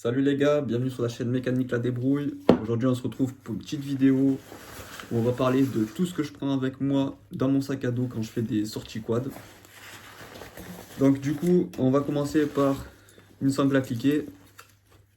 Salut les gars, bienvenue sur la chaîne Mécanique La Débrouille. Aujourd'hui on se retrouve pour une petite vidéo où on va parler de tout ce que je prends avec moi dans mon sac à dos quand je fais des sorties quad. Donc du coup on va commencer par une sangle à cliquer.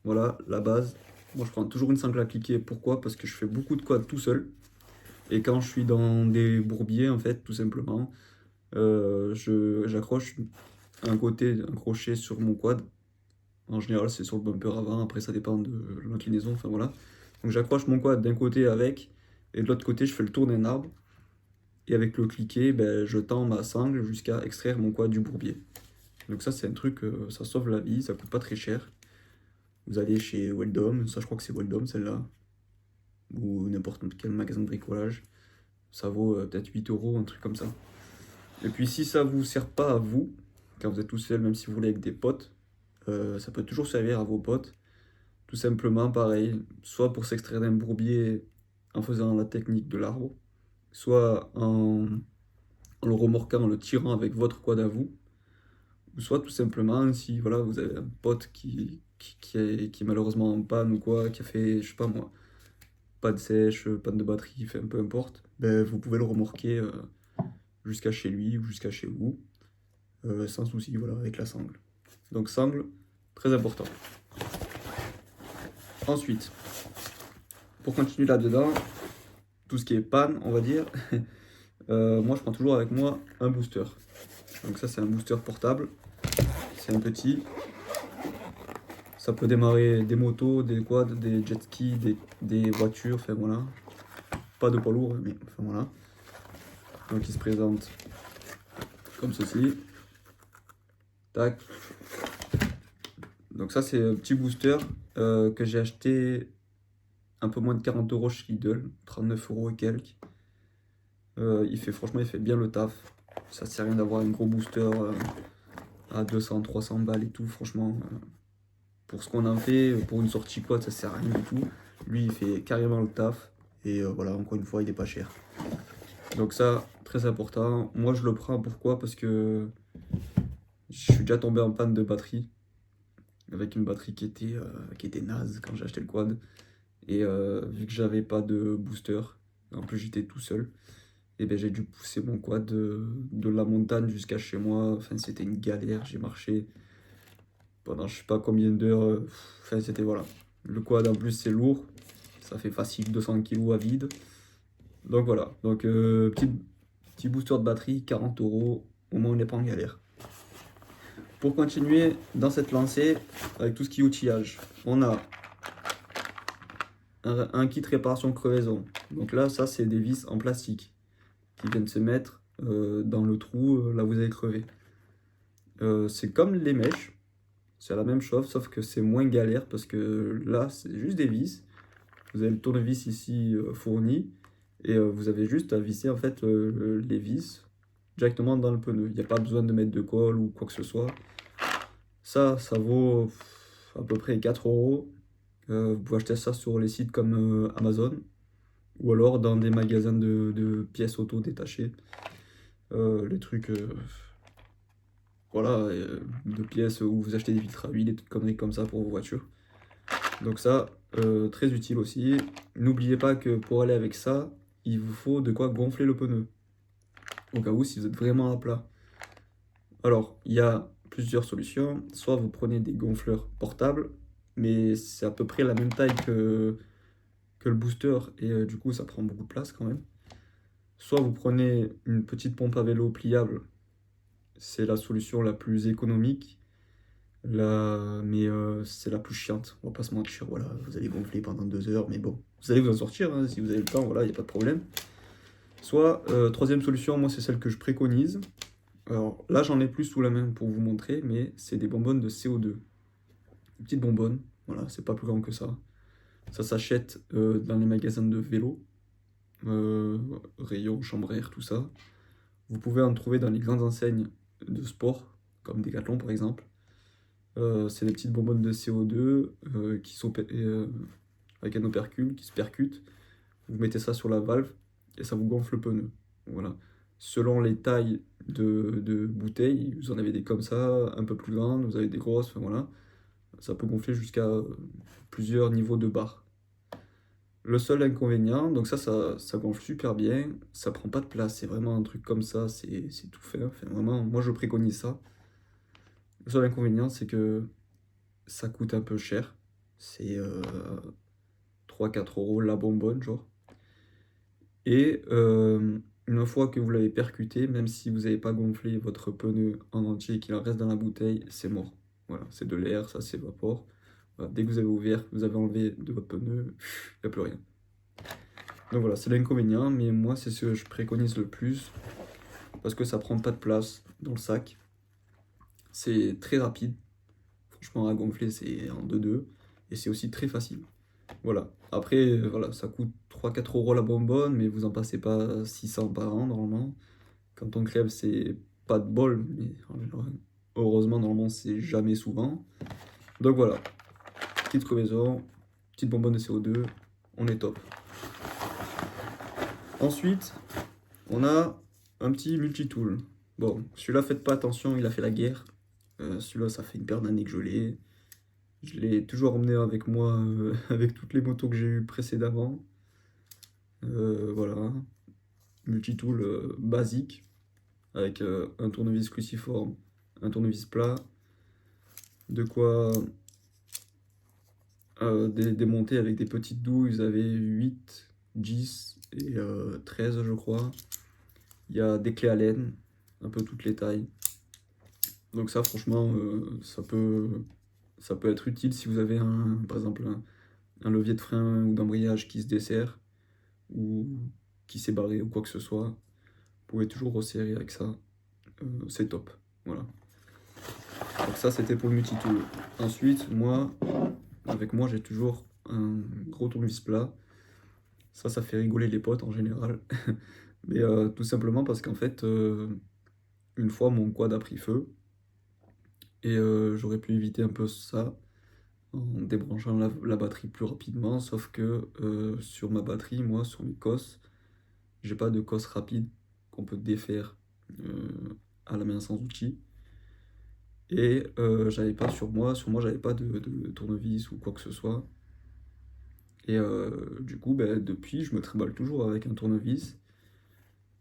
Voilà la base. Moi je prends toujours une sangle à cliquer. Pourquoi? Parce que je fais beaucoup de quad tout seul. Et quand je suis dans des bourbiers en fait tout simplement, j'accroche un crochet sur mon quad. En général, c'est sur le bumper avant, après ça dépend de l'inclinaison, enfin voilà. Donc j'accroche mon quad d'un côté avec, et de l'autre côté, je fais le tour d'un arbre. Et avec le cliquet, ben, je tends ma sangle jusqu'à extraire mon quad du bourbier. Donc ça, c'est un truc, ça sauve la vie, ça coûte pas très cher. Vous allez chez Weldom, ça je crois que c'est Weldom celle-là, ou n'importe quel magasin de bricolage. Ça vaut peut-être 8 euros, un truc comme ça. Et puis si ça vous sert pas à vous, quand vous êtes tout seul, même si vous voulez avec des potes, ça peut toujours servir à vos potes. Tout simplement, pareil, soit pour s'extraire d'un bourbier en faisant la technique de l'arbre, soit en le remorquant, en le tirant avec votre quad à vous, ou soit tout simplement si voilà, vous avez un pote qui est malheureusement en panne ou quoi, qui a fait, je sais pas moi, panne sèche, panne de batterie, enfin, peu importe, ben, vous pouvez le remorquer jusqu'à chez lui ou jusqu'à chez vous, sans souci, voilà, avec la sangle. Donc sangle, très important. Ensuite, pour continuer là-dedans, tout ce qui est panne, on va dire, moi je prends toujours avec moi un booster. Donc ça c'est un booster portable, c'est un petit. Ça peut démarrer des motos, des quads, des jet skis, des voitures, enfin voilà. Pas de poids lourd, mais enfin voilà. Donc il se présente comme ceci. Tac. Donc ça c'est un petit booster que j'ai acheté un peu moins de 40 euros chez Lidl, 39 euros et quelques. Franchement il fait bien le taf. Ça sert à rien d'avoir un gros booster à 200, 300 balles et tout, franchement. Pour ce qu'on en fait, pour une sortie quad, ça sert à rien du tout. Lui, il fait carrément le taf. Et voilà, encore une fois, il est pas cher. Donc ça, très important. Moi, je le prends, pourquoi? Parce que je suis déjà tombé en panne de batterie. Avec une batterie qui était naze quand j'ai acheté le quad. Et vu que j'avais pas de booster, en plus j'étais tout seul, et ben j'ai dû pousser mon quad de la montagne jusqu'à chez moi. Enfin, c'était une galère, j'ai marché pendant je sais pas combien d'heures. Enfin, c'était voilà. Le quad en plus c'est lourd, ça fait facile 200 kg à vide. Donc voilà, donc petit booster de batterie, 40 euros, au moins on n'est pas en galère. Pour continuer dans cette lancée, avec tout ce qui est outillage, on a un kit réparation crevaison. Donc là, ça c'est des vis en plastique qui viennent se mettre dans le trou, là vous avez crevé. C'est comme les mèches, c'est la même chose, sauf que c'est moins galère parce que là, c'est juste des vis. Vous avez le tournevis ici fourni et vous avez juste à visser en fait les vis directement dans le pneu. Il n'y a pas besoin de mettre de colle ou quoi que ce soit. Ça vaut à peu près 4 euros. Vous pouvez acheter ça sur les sites comme Amazon ou alors dans des magasins de pièces auto détachées. Les trucs voilà, de pièces où vous achetez des filtres à huile et des conneries comme ça pour vos voitures. Donc ça, très utile aussi. N'oubliez pas que pour aller avec ça, il vous faut de quoi gonfler le pneu. Au cas où, si vous êtes vraiment à plat. Alors, il y a plusieurs solutions. Soit vous prenez des gonfleurs portables, mais c'est à peu près la même taille que le booster, et du coup, ça prend beaucoup de place quand même. Soit vous prenez une petite pompe à vélo pliable, c'est la solution la plus économique. Mais c'est la plus chiante, on va pas se mentir, voilà, vous allez gonfler pendant 2 heures, mais bon, vous allez vous en sortir, hein, si vous avez le temps, voilà, il n'y a pas de problème. Soit, troisième solution, moi c'est celle que je préconise. Alors là j'en ai plus sous la main pour vous montrer, mais c'est des bonbonnes de CO2. Des petites bonbonnes, voilà, c'est pas plus grand que ça. Ça s'achète dans les magasins de vélo, rayons, chambre air, tout ça. Vous pouvez en trouver dans les grandes enseignes de sport, comme Decathlon par exemple. C'est des petites bonbonnes de CO2 qui sont avec un opercule qui se percute. Vous mettez ça sur la valve et ça vous gonfle le pneu. Voilà. Selon les tailles de bouteilles, vous en avez des comme ça, un peu plus grandes, vous avez des grosses, enfin voilà. Ça peut gonfler jusqu'à plusieurs niveaux de barre. Le seul inconvénient, donc ça gonfle super bien, ça prend pas de place, c'est vraiment un truc comme ça, c'est tout fait. Enfin, vraiment, moi je préconise ça. Le seul inconvénient, c'est que ça coûte un peu cher. C'est 3-4 euros la bonbonne, genre. Et une fois que vous l'avez percuté, même si vous n'avez pas gonflé votre pneu en entier et qu'il en reste dans la bouteille, c'est mort. Voilà, c'est de l'air, ça s'évapore. Voilà, dès que vous avez ouvert, vous avez enlevé de votre pneu, il n'y a plus rien. Donc voilà, c'est l'inconvénient, mais moi c'est ce que je préconise le plus, parce que ça prend pas de place dans le sac. C'est très rapide, franchement à gonfler c'est en 2-2, et c'est aussi très facile. Voilà, après voilà, ça coûte 3-4 euros la bonbonne, mais vous en passez pas 600 par an normalement. Quand on crève, c'est pas de bol, mais en général, heureusement, normalement, c'est jamais souvent. Donc voilà, petite crevaison, petite bonbonne de CO2, on est top. Ensuite, on a un petit multitool. Bon, celui-là, faites pas attention, il a fait la guerre. Celui-là, ça fait une paire d'années que je l'ai. Je l'ai toujours emmené avec moi, avec toutes les motos que j'ai eues précédemment. Voilà, multitool basique, avec un tournevis cruciforme, un tournevis plat, de quoi démonter avec des petites douilles. Vous avez 8, 10 et 13 je crois. Il y a des clés Allen, un peu toutes les tailles. Donc ça franchement ça peut être utile si vous avez par exemple un levier de frein ou d'embrayage qui se dessert ou qui s'est barré ou quoi que ce soit. Vous pouvez toujours resserrer avec ça. C'est top. Voilà. Donc ça c'était pour le multitool. Ensuite avec moi j'ai toujours un gros tournevis plat. Ça fait rigoler les potes en général. Mais tout simplement parce qu'en fait, une fois mon quad a pris feu. Et j'aurais pu éviter un peu ça en débranchant la batterie plus rapidement. Sauf que sur ma batterie, moi, sur mes COS, j'ai pas de COS rapide qu'on peut défaire à la main sans outil. Et j'avais pas sur moi j'avais pas de tournevis ou quoi que ce soit. Et du coup, ben, depuis, je me trimballe toujours avec un tournevis.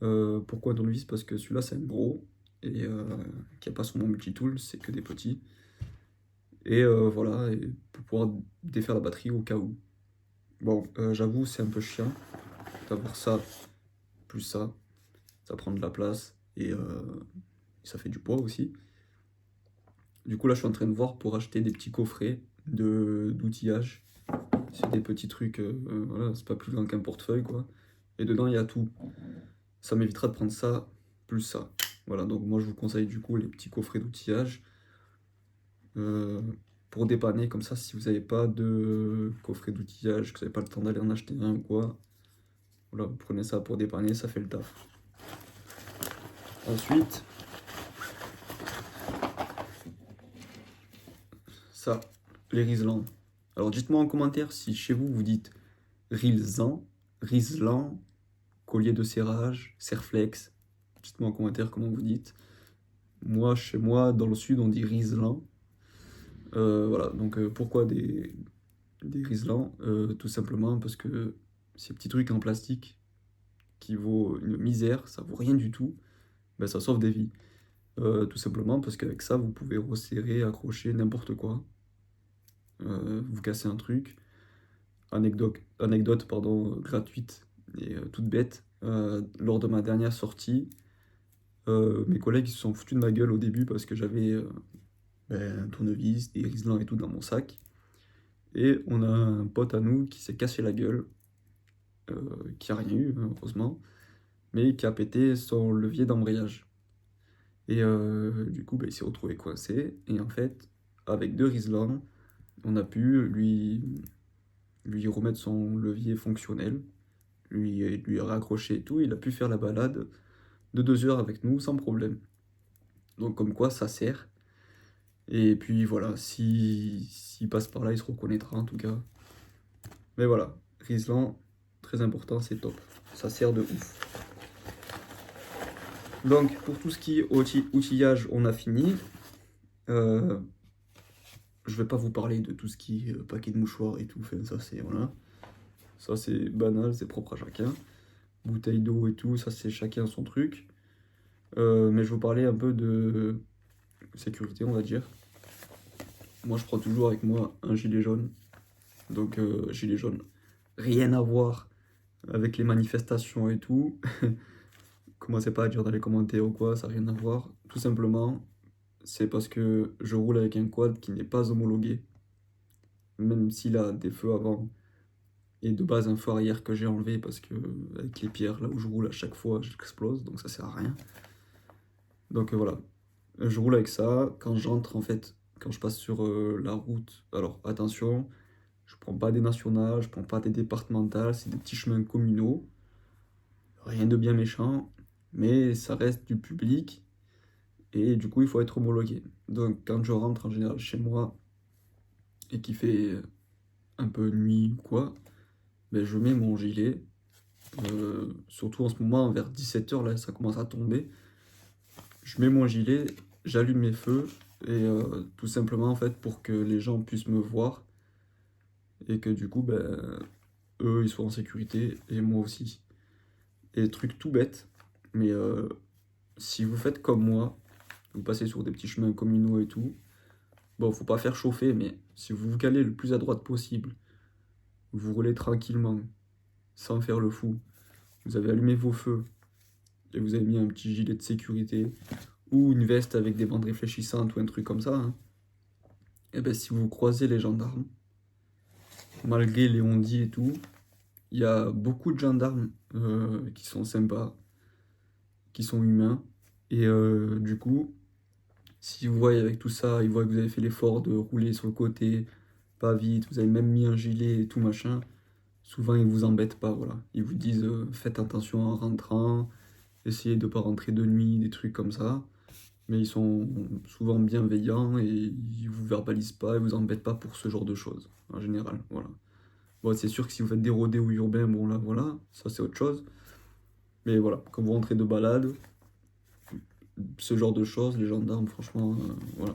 Pourquoi un tournevis? Parce que celui-là, c'est un gros, et qui a pas sur mon multitool, c'est que des petits. Et voilà, et pour pouvoir défaire la batterie au cas où. Bon, j'avoue, c'est un peu chiant d'avoir ça, plus ça prend de la place, et ça fait du poids aussi. Du coup, là, je suis en train de voir pour acheter des petits coffrets d'outillage. C'est des petits trucs, voilà, c'est pas plus grand qu'un portefeuille, quoi. Et dedans, il y a tout. Ça m'évitera de prendre ça, plus ça. Voilà, donc moi, je vous conseille du coup les petits coffrets d'outillage. Pour dépanner comme ça, si vous n'avez pas de coffret d'outillage, que vous n'avez pas le temps d'aller en acheter un ou quoi, voilà, vous prenez ça pour dépanner, ça fait le taf. Ensuite, ça, les Riesland. Alors dites-moi en commentaire si chez vous vous dites Riesland, collier de serrage, Serflex. Dites-moi en commentaire comment vous dites. Moi, chez moi, dans le sud, on dit Riesland. Voilà, donc pourquoi des Riesland? Tout simplement parce que ces petits trucs en plastique qui vaut une misère, ça vaut rien du tout, ben ça sauve des vies. Tout simplement parce qu'avec ça, vous pouvez resserrer, accrocher n'importe quoi. Vous cassez un truc. Anecdote pardon, gratuite et toute bête. Lors de ma dernière sortie, mes collègues se sont foutus de ma gueule au début parce que j'avais un tournevis, des Riesland et tout dans mon sac. Et on a un pote à nous qui s'est cassé la gueule, qui a rien eu, heureusement, mais qui a pété son levier d'embrayage. Et du coup, il s'est retrouvé coincé. Et en fait, avec deux Riesland, on a pu lui remettre son levier fonctionnel, lui raccrocher et tout. Il a pu faire la balade de 2 heures avec nous sans problème. Donc comme quoi, ça sert. Et puis voilà, s'il passe par là, il se reconnaîtra en tout cas. Mais voilà, Riesland, très important, c'est top. Ça sert de ouf. Donc pour tout ce qui est outillage, on a fini. je vais pas vous parler de tout ce qui est paquet de mouchoirs et tout, enfin, voilà. Ça c'est banal, c'est propre à chacun. Bouteille d'eau et tout, ça c'est chacun son truc. Mais je vais vous parler un peu de sécurité, on va dire. Moi je prends toujours avec moi un gilet jaune. Donc gilet jaune, rien à voir avec les manifestations et tout. Commencez pas à dire dans les commentaires ou quoi, ça n'a rien à voir. Tout simplement, c'est parce que je roule avec un quad qui n'est pas homologué. Même s'il a des feux avant et de base un feu arrière que j'ai enlevé parce que avec les pierres là où je roule à chaque fois j'explose, donc ça sert à rien. Donc voilà, je roule avec ça. Quand j'entre en fait, quand je passe sur la route, alors attention, je prends pas des nationales, je prends pas des départementales, c'est des petits chemins communaux. Rien de bien méchant, mais ça reste du public et du coup il faut être homologué. Donc quand je rentre en général chez moi et qu'il fait un peu nuit ou quoi, ben, je mets mon gilet. Surtout en ce moment, vers 17h, là ça commence à tomber. Je mets mon gilet, j'allume mes feux et tout simplement en fait pour que les gens puissent me voir et que du coup ben, eux ils soient en sécurité et moi aussi. Et truc tout bête, mais si vous faites comme moi, vous passez sur des petits chemins communaux et tout, bon, faut pas faire chauffer, mais si vous vous calez le plus à droite possible, vous roulez tranquillement, sans faire le fou, vous avez allumé vos feux, et vous avez mis un petit gilet de sécurité, ou une veste avec des bandes réfléchissantes, ou un truc comme ça, hein, et ben si vous croisez les gendarmes, malgré les on-dit et tout, il y a beaucoup de gendarmes qui sont sympas, qui sont humains, et du coup, si vous voyez avec tout ça, ils voient que vous avez fait l'effort de rouler sur le côté, pas vite, vous avez même mis un gilet et tout machin, souvent ils vous embêtent pas, voilà. Ils vous disent faites attention en rentrant, essayez de pas rentrer de nuit, des trucs comme ça. Mais ils sont souvent bienveillants et ils vous verbalisent pas, ils vous embêtent pas pour ce genre de choses, en général, voilà. Bon, c'est sûr que si vous faites des rodéos urbains, bon là voilà, ça c'est autre chose. Mais voilà, quand vous rentrez de balade, ce genre de choses, les gendarmes, franchement, voilà.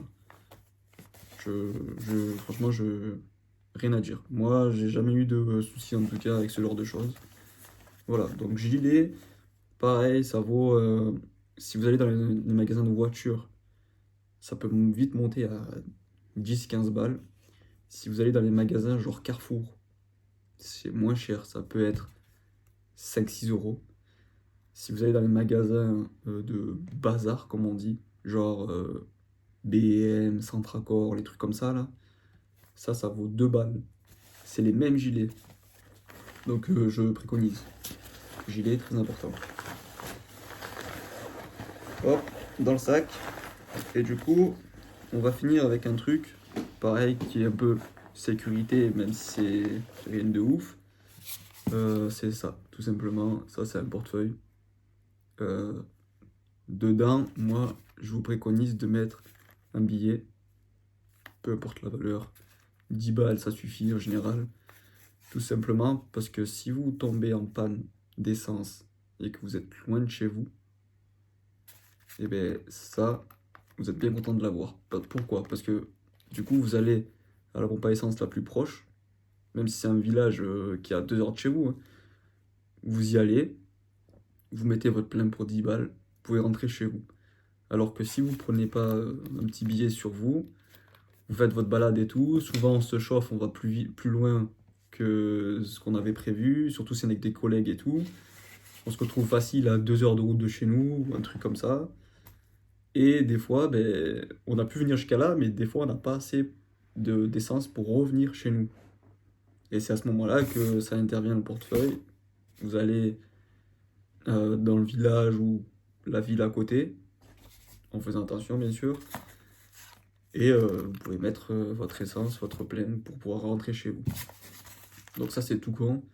Franchement, rien à dire. Moi, j'ai jamais eu de soucis en tout cas avec ce genre de choses. Voilà, donc gilet, pareil, ça vaut. Si vous allez dans les magasins de voitures, ça peut vite monter à 10-15 balles. Si vous allez dans les magasins genre Carrefour, c'est moins cher, ça peut être 5-6 euros. Si vous allez dans les magasins de bazar, comme on dit, genre BM, Centracor, les trucs comme ça, là, ça vaut 2 balles. C'est les mêmes gilets. Donc je préconise. Gilet, très important. Hop, dans le sac. Et du coup, on va finir avec un truc, pareil, qui est un peu sécurité, même si c'est rien de ouf. C'est ça, tout simplement. Ça, c'est un portefeuille. Dedans, moi, je vous préconise de mettre un billet, peu importe la valeur. 10 balles, ça suffit en général. Tout simplement parce que si vous tombez en panne d'essence et que vous êtes loin de chez vous, et bien ça, vous êtes bien content de l'avoir. Pourquoi? Parce que du coup, vous allez à la pompe à essence la plus proche, même si c'est un village qui est à 2 heures de chez vous, hein. Vous y allez, vous mettez votre plein pour 10 balles, vous pouvez rentrer chez vous. Alors que si vous prenez pas un petit billet sur vous, vous faites votre balade et tout, souvent on se chauffe, on va plus loin que ce qu'on avait prévu, surtout si on est avec des collègues et tout. On se retrouve facile à 2 heures de route de chez nous, ou un truc comme ça. Et des fois, ben, on a pu venir jusqu'à là, mais des fois on n'a pas assez d'essence pour revenir chez nous. Et c'est à ce moment-là que ça intervient le portefeuille. Vous allez dans le village ou la ville à côté, en faisant attention bien sûr. Et vous pouvez mettre votre essence, votre pleine pour pouvoir rentrer chez vous. Donc ça c'est tout con,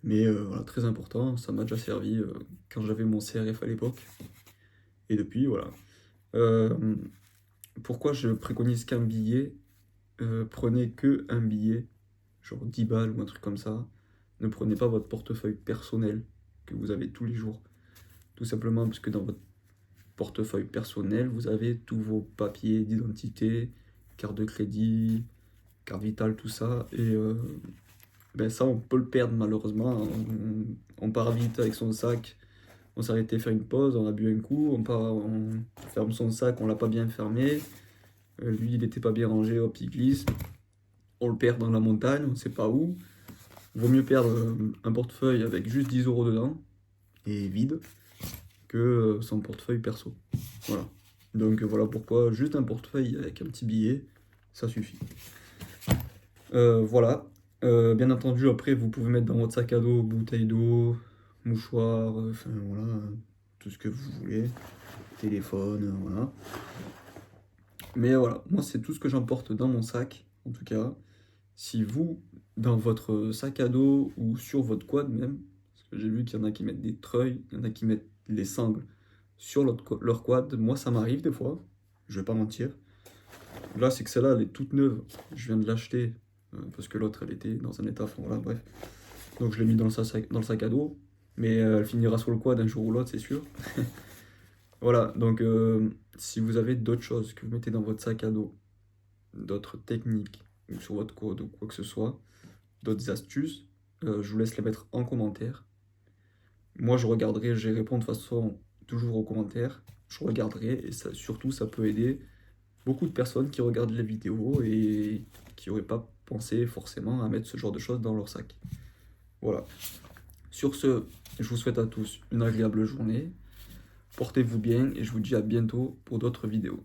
mais voilà, très important, ça m'a déjà servi quand j'avais mon CRF à l'époque. Et depuis, voilà. Euh, Pourquoi je préconise qu'un billet? Prenez que un billet, genre 10 balles ou un truc comme ça. Ne prenez pas votre portefeuille personnel que vous avez tous les jours. Tout simplement parce que dans votre portefeuille personnel, vous avez tous vos papiers d'identité, carte de crédit, carte vitale, tout ça. Et ben ça, on peut le perdre malheureusement. On part vite avec son sac, on s'est arrêté faire une pause, on a bu un coup, on ferme son sac, on l'a pas bien fermé. Lui, il n'était pas bien rangé, hop, il glisse. On le perd dans la montagne, on ne sait pas où. Vaut mieux perdre un portefeuille avec juste 10 euros dedans, et vide, que son portefeuille perso. Voilà. Donc voilà pourquoi juste un portefeuille avec un petit billet, ça suffit. Voilà. Bien entendu, après, vous pouvez mettre dans votre sac à dos bouteille d'eau, mouchoir, enfin voilà, tout ce que vous voulez, téléphone, voilà. Mais voilà, moi c'est tout ce que j'emporte dans mon sac, en tout cas. Si vous, dans votre sac à dos ou sur votre quad même, parce que j'ai vu qu'il y en a qui mettent des treuils, il y en a qui mettent les sangles sur leur quad, moi ça m'arrive des fois, je vais pas mentir. Là c'est que celle-là elle est toute neuve, je viens de l'acheter, parce que l'autre elle était dans un état, enfin voilà, bref. Donc je l'ai mis dans le sac à dos, mais elle finira sur le quad un jour ou l'autre, c'est sûr. Voilà, donc si vous avez d'autres choses que vous mettez dans votre sac à dos, d'autres techniques, ou sur votre code ou quoi que ce soit, d'autres astuces, je vous laisse les mettre en commentaire. Moi je regarderai, je réponds de façon toujours aux commentaires, je regarderai et ça, surtout ça peut aider beaucoup de personnes qui regardent les vidéos et qui n'auraient pas pensé forcément à mettre ce genre de choses dans leur sac. Voilà. Sur ce, je vous souhaite à tous une agréable journée. Portez-vous bien et je vous dis à bientôt pour d'autres vidéos.